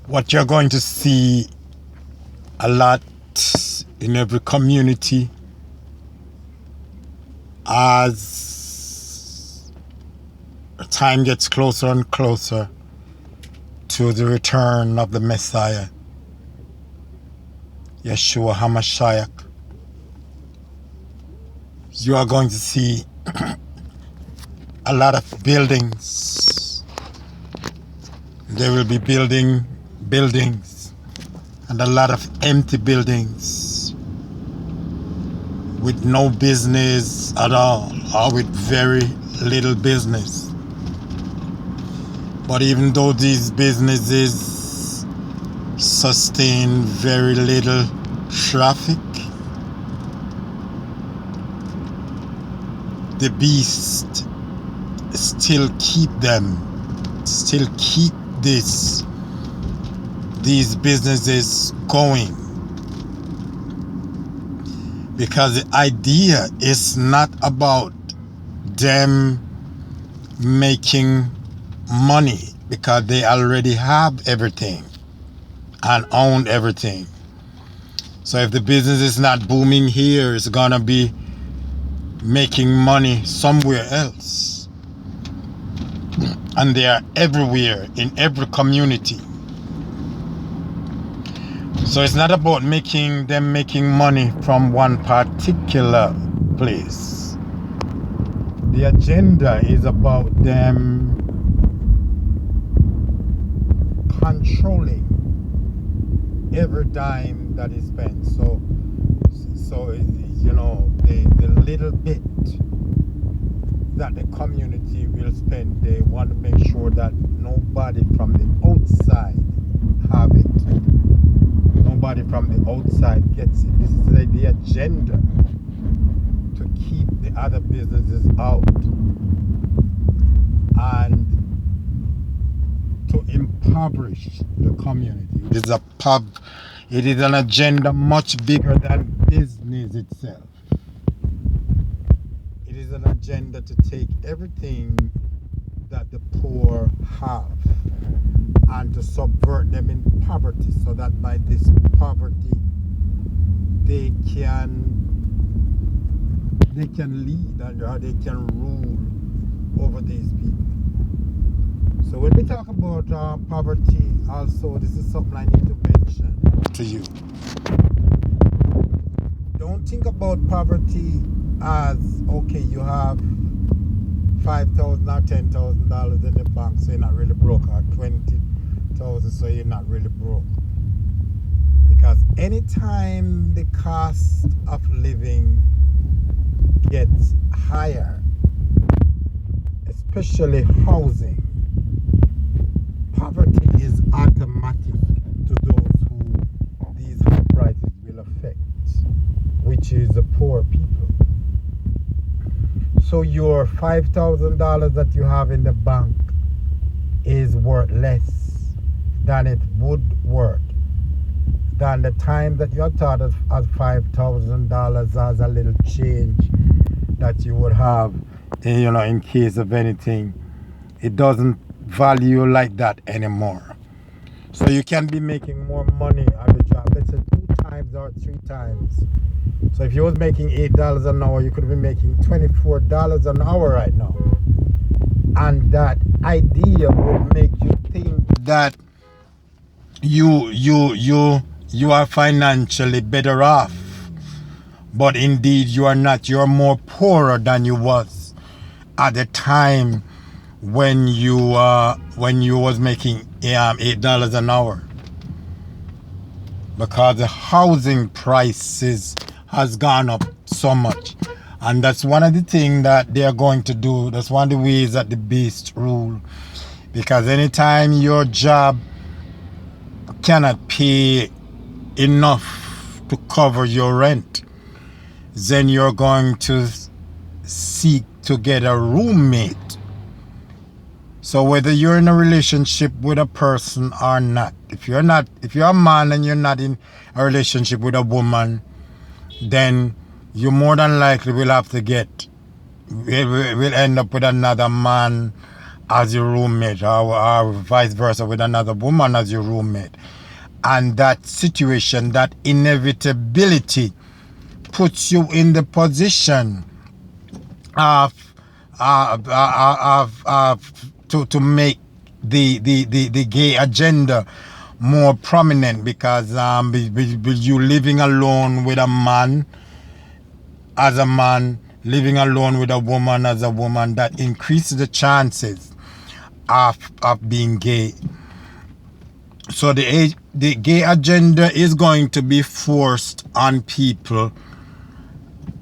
What you're going to see a lot in every community as time gets closer and closer to the return of the Messiah, Yeshua HaMashiach, you are going to see a lot of buildings. They will be building buildings and a lot of empty buildings with no business at all, or with very little business. But even though these businesses sustain very little traffic, the beast still keep these businesses going, because the idea is not about them making money, because they already have everything and own everything. So if the business is not booming here, it's gonna be making money somewhere else. And they are everywhere, in every community. So it's not about them making money from one particular place. The agenda is about them controlling every dime that is spent. So you know, the little bit that the community will spend, they want to make sure that nobody from the outside have it. Nobody from the outside gets it. This is the agenda, to keep the other businesses out and to impoverish the community. It is an agenda much bigger than business itself. It is an agenda to take everything that the poor have and to subvert them in poverty, so that by this poverty they can lead, or they can rule over these people. So when we talk about poverty, also, this is something I need to mention to you. Don't think about poverty as, okay, you have $5,000 or $10,000 in the bank, so you're not really broke, or $20,000, so you're not really broke. Because anytime the cost of living gets higher, especially housing, poverty is automatic to those who these high prices will affect, which is the poor people. So your $5,000 that you have in the bank is worth less than it would worth than the time that you thought of as $5,000 as a little change that you would have, you know, in case of anything. It doesn't value like that anymore. So you can be making more money on the job, let's say 2 times or 3 times. So if you was making $8 an hour, you could be making $24 an hour right now. And that idea would make you think that you are financially better off. But indeed you are not. You're more poorer than you was at the time when you was making $8 an hour, because the housing prices has gone up so much. And that's one of the things that they are going to do. That's one of the ways that the beast rule, because anytime your job cannot pay enough to cover your rent, then you're going to seek to get a roommate. So whether you're in a relationship with a person or not, if you're a man and you're not in a relationship with a woman, then you more than likely will have to will end up with another man as your roommate, or vice versa, with another woman as your roommate. And that situation, that inevitability, puts you in the position of to make the gay agenda more prominent, because you living alone with a man as a man, living alone with a woman as a woman, that increases the chances of being gay. So the gay agenda is going to be forced on people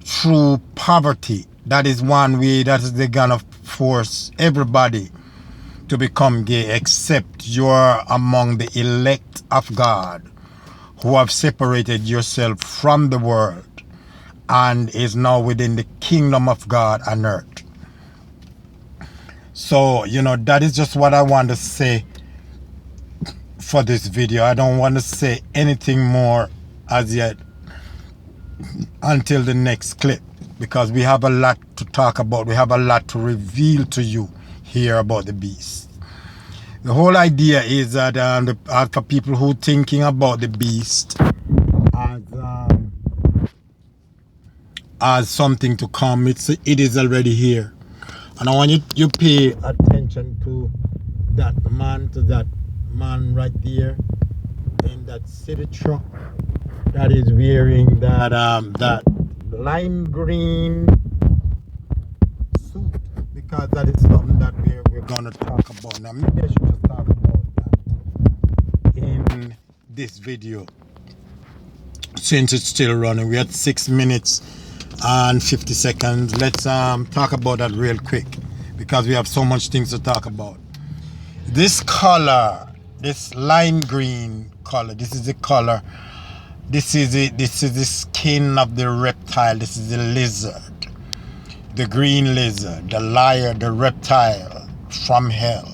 through poverty. That is one way that they're gonna force everybody to become gay, except you're among the elect of God, who have separated yourself from the world and is now within the kingdom of God on earth. So, that is just what I want to say for this video. I don't want to say anything more as yet until the next clip, because we have a lot to talk about. We have a lot to reveal to you here about the beast. The whole idea is that for people who thinking about the beast as something to come, it is already here. And I want you pay attention to that man right there in that city truck that is wearing that lime green suit, because that is something that we're gonna talk about. Now maybe I should just talk about that in this video, since it's still running. We're at 6 minutes and 50 seconds. Let's talk about that real quick, because we have so much things to talk about. This color, this lime green color, this is the color, this is the skin of the reptile. This is the lizard, the green lizard, the liar, the reptile from hell,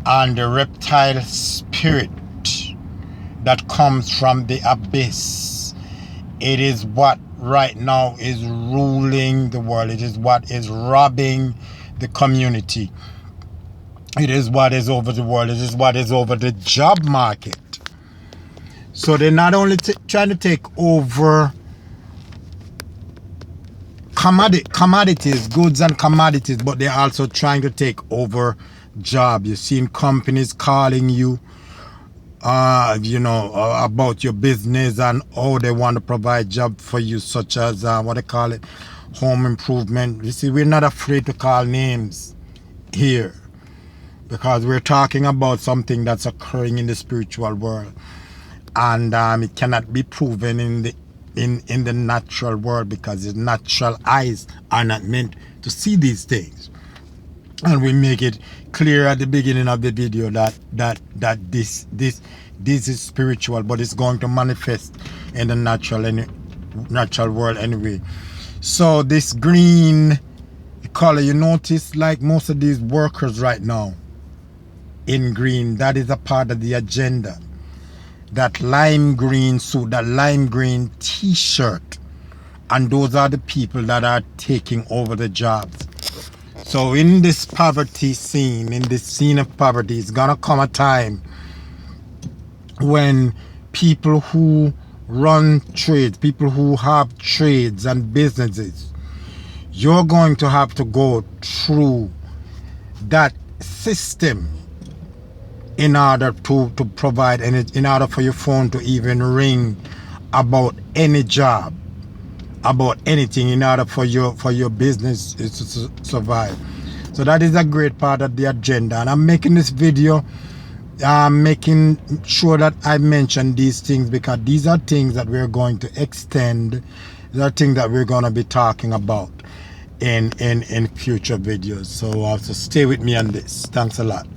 and the reptile spirit that comes from the abyss. It is what right now is ruling the world. It is what is robbing the community. It is what is over the world. It is what is over the job market. So they're not only trying to take over commodities, goods and commodities, but they're also trying to take over jobs. You've seen companies calling you about your business and how they want to provide jobs for you, such as what they call it, home improvement. You see, we're not afraid to call names here, because we're talking about something that's occurring in the spiritual world, and it cannot be proven in the natural world, because the natural eyes are not meant to see these things. And we make it clear at the beginning of the video that this is spiritual, but it's going to manifest in the natural world anyway. So this green color, you notice, like most of these workers right now in green, that is a part of the agenda. That lime green suit, that lime green t-shirt, and those are the people that are taking over the jobs. So in this poverty scene, in this scene of poverty, it's gonna come a time when people who run trades, people who have trades and businesses, you're going to have to go through that system in order to provide, in order for your phone to even ring about any job, about anything, in order for your business to survive. So that is a great part of the agenda, and I'm making this video, making sure that I mention these things, because these are things that we're going to extend. These are things that we're going to be talking about in future videos. So stay with me on this. Thanks a lot.